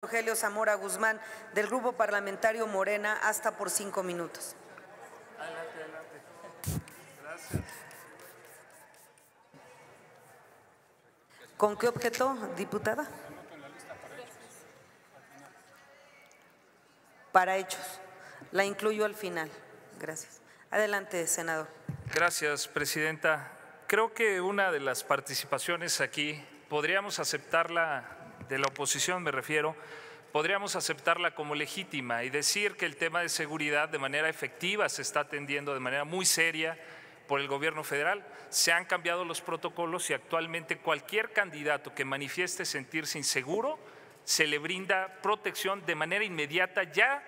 Rogelio Zamora Guzmán, del Grupo Parlamentario Morena, hasta por 5 minutos. Adelante, adelante. Gracias. ¿Con qué objeto, diputada? Para hechos. La incluyo al final. Gracias. Adelante, senador. Gracias, presidenta. Creo que una de las participaciones aquí podríamos aceptarla, de la oposición me refiero, podríamos aceptarla como legítima y decir que el tema de seguridad de manera efectiva se está atendiendo de manera muy seria por el gobierno federal. Se han cambiado los protocolos y actualmente cualquier candidato que manifieste sentirse inseguro se le brinda protección de manera inmediata. Ya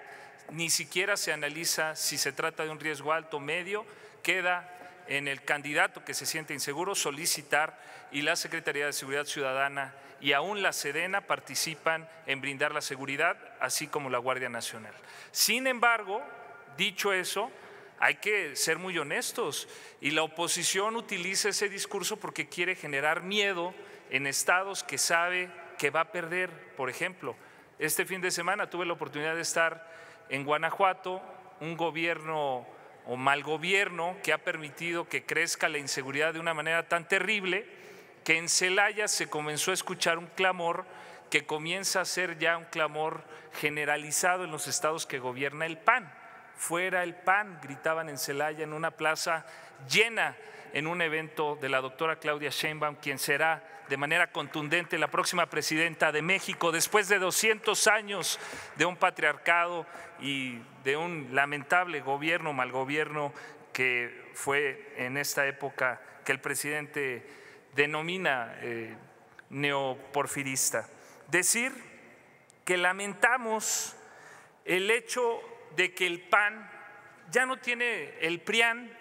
ni siquiera se analiza si se trata de un riesgo alto o medio, queda en el candidato que se siente inseguro solicitar, y la Secretaría de Seguridad Ciudadana y aún la Sedena participan en brindar la seguridad, así como la Guardia Nacional. Sin embargo, dicho eso, hay que ser muy honestos y la oposición utiliza ese discurso porque quiere generar miedo en estados que sabe que va a perder. Por ejemplo, este fin de semana tuve la oportunidad de estar en Guanajuato, un gobierno o mal gobierno que ha permitido que crezca la inseguridad de una manera tan terrible que en Celaya se comenzó a escuchar un clamor que comienza a ser ya un clamor generalizado en los estados que gobierna el PAN. Fuera el PAN, gritaban en Celaya, en una plaza llena, en un evento de la doctora Claudia Sheinbaum, quien será de manera contundente la próxima presidenta de México, después de 200 años de un patriarcado y de un lamentable gobierno, mal gobierno, que fue en esta época que el presidente denomina neoporfirista. Decir que lamentamos el hecho de que el PAN ya no tiene, el PRIAN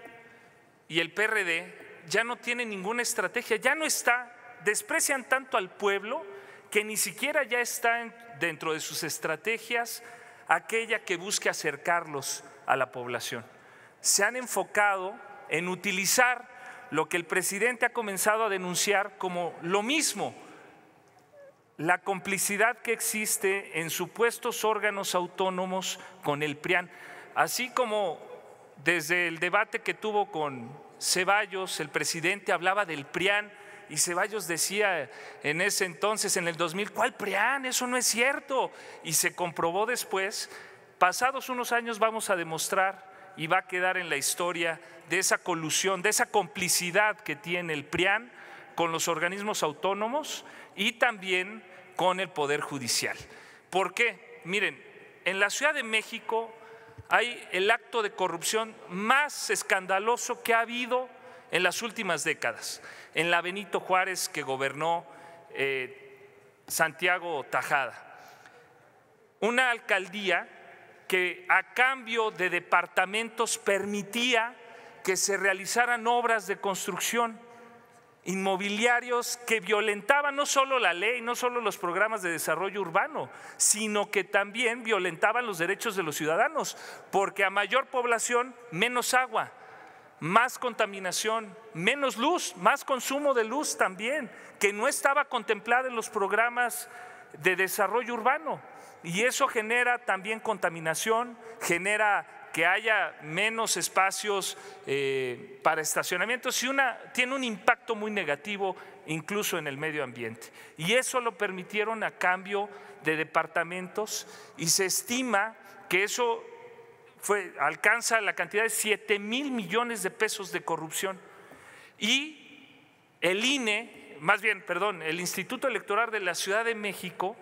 y el PRD ya no tienen ninguna estrategia, ya no está, desprecian tanto al pueblo que ni siquiera ya está dentro de sus estrategias aquella que busque acercarlos a la población. Se han enfocado en utilizar lo que el presidente ha comenzado a denunciar como lo mismo, la complicidad que existe en supuestos órganos autónomos con el PRIAN, así como desde el debate que tuvo con Ceballos, el presidente hablaba del PRIAN y Ceballos decía en ese entonces, en el 2000, ¿cuál PRIAN? Eso no es cierto. Y se comprobó después, pasados unos años vamos a demostrar y va a quedar en la historia de esa colusión, de esa complicidad que tiene el PRIAN con los organismos autónomos y también con el Poder Judicial. ¿Por qué? Miren, en la Ciudad de México hay el acto de corrupción más escandaloso que ha habido en las últimas décadas. En la Benito Juárez, que gobernó Santiago Tajada. Una alcaldía que a cambio de departamentos permitía que se realizaran obras de construcción, inmobiliarios que violentaban no solo la ley, no solo los programas de desarrollo urbano, sino que también violentaban los derechos de los ciudadanos, porque a mayor población, menos agua, más contaminación, menos luz, más consumo de luz también, que no estaba contemplada en los programas de desarrollo urbano. Y eso genera también contaminación, genera que haya menos espacios para estacionamientos y tiene un impacto muy negativo incluso en el medio ambiente. Y eso lo permitieron a cambio de departamentos y se estima que eso alcanza la cantidad de 7,000 millones de pesos de corrupción. Y el INE, el Instituto Electoral de la Ciudad de México,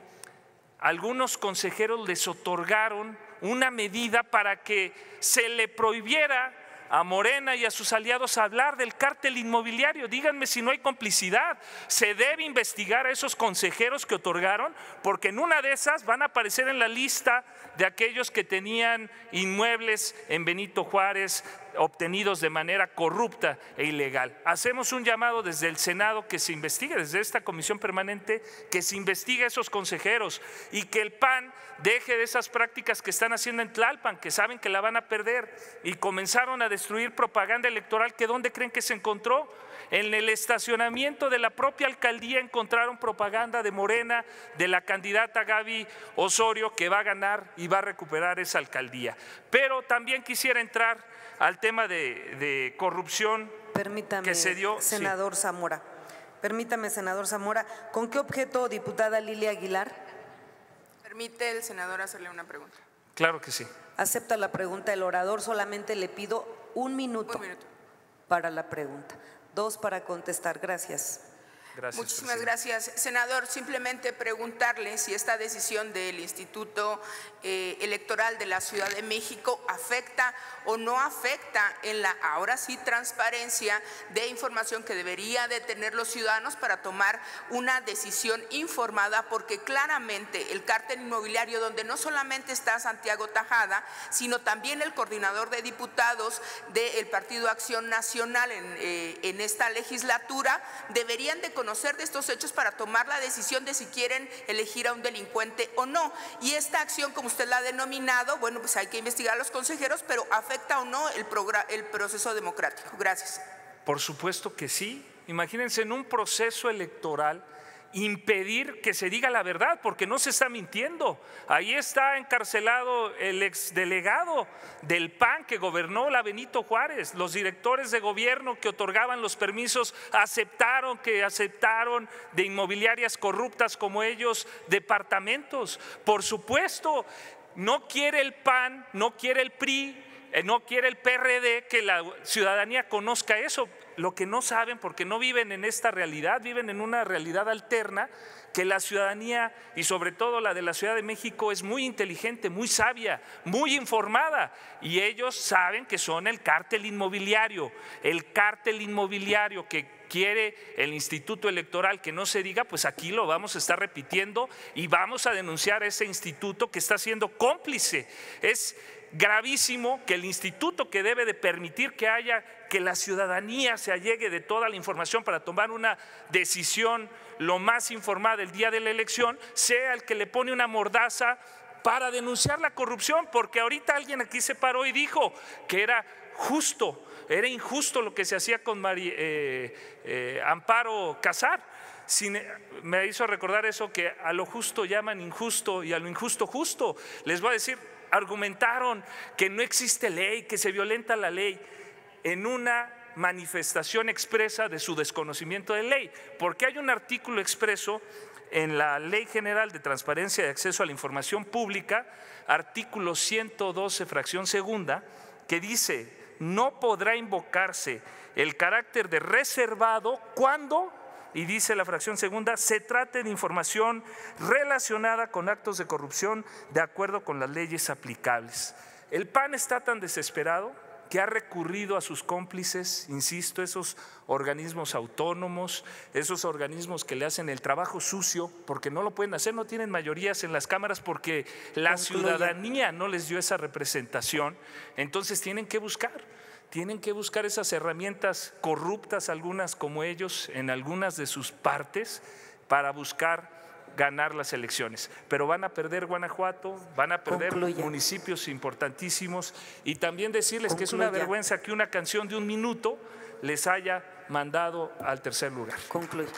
algunos consejeros les otorgaron una medida para que se le prohibiera a Morena y a sus aliados hablar del cártel inmobiliario. Díganme si no hay complicidad. Se debe investigar a esos consejeros que otorgaron, porque en una de esas van a aparecer en la lista de aquellos que tenían inmuebles en Benito Juárez obtenidos de manera corrupta e ilegal. Hacemos un llamado desde el Senado que se investigue, desde esta comisión permanente, que se investigue a esos consejeros y que el PAN deje de esas prácticas que están haciendo en Tlalpan, que saben que la van a perder y comenzaron a destruir propaganda electoral que ¿dónde creen que se encontró? En el estacionamiento de la propia alcaldía encontraron propaganda de Morena, de la candidata Gaby Osorio, que va a ganar y va a recuperar esa alcaldía. Pero también quisiera entrar al tema de corrupción. Permítame, que se dio, senador Zamora. Permítame, senador Zamora. ¿Con qué objeto, diputada Lilia Aguilar? Permite el senador hacerle una pregunta. Claro que sí. Acepta la pregunta del orador. Solamente le pido un minuto para la pregunta. 2 para contestar. Gracias. Gracias, Muchísimas gracias. Senador, simplemente preguntarle si esta decisión del Instituto Electoral de la Ciudad de México afecta o no afecta en la, ahora sí, transparencia de información que debería de tener los ciudadanos para tomar una decisión informada, porque claramente el cártel inmobiliario, donde no solamente está Santiago Tajada, sino también el coordinador de diputados del Partido Acción Nacional en esta legislatura, deberían de conocer de estos hechos para tomar la decisión de si quieren elegir a un delincuente o no. Y esta acción, como usted la ha denominado, bueno, pues hay que investigar a los consejeros, pero ¿afecta o no el proceso democrático? Gracias. Por supuesto que sí. Imagínense en un proceso electoral impedir que se diga la verdad, porque no se está mintiendo. Ahí está encarcelado el exdelegado del PAN que gobernó la Benito Juárez. Los directores de gobierno que otorgaban los permisos aceptaron de inmobiliarias corruptas como ellos departamentos. Por supuesto, no quiere el PAN, no quiere el PRI, no quiere el PRD que la ciudadanía conozca eso. Lo que no saben, porque no viven en esta realidad, viven en una realidad alterna, que la ciudadanía, y sobre todo la de la Ciudad de México, es muy inteligente, muy sabia, muy informada, y ellos saben que son el cártel inmobiliario que quiere el Instituto Electoral que no se diga. Pues aquí lo vamos a estar repitiendo y vamos a denunciar a ese instituto que está siendo cómplice. Es gravísimo que el instituto, que debe de permitir que la ciudadanía se allegue de toda la información para tomar una decisión lo más informada el día de la elección, sea el que le pone una mordaza para denunciar la corrupción. Porque ahorita alguien aquí se paró y dijo que era injusto lo que se hacía con Amparo Casar. Me hizo recordar eso, que a lo justo llaman injusto y a lo injusto justo. Les voy a decir, argumentaron que no existe ley, que se violenta la ley, en una manifestación expresa de su desconocimiento de ley, porque hay un artículo expreso en la Ley General de Transparencia y Acceso a la Información Pública, artículo 112, fracción segunda, que dice: no podrá invocarse el carácter de reservado cuando, y dice la fracción segunda, se trate de información relacionada con actos de corrupción de acuerdo con las leyes aplicables. El PAN está tan desesperado que ha recurrido a sus cómplices, insisto, esos organismos autónomos, esos organismos que le hacen el trabajo sucio, porque no lo pueden hacer, no tienen mayorías en las cámaras porque la ciudadanía no les dio esa representación. Entonces tienen que buscar esas herramientas corruptas, algunas como ellos, en algunas de sus partes, para buscar ganar las elecciones. Pero van a perder Guanajuato, van a perder municipios importantísimos, y también decirles que es una vergüenza que una canción de 1 minuto les haya mandado al tercer lugar. Concluye.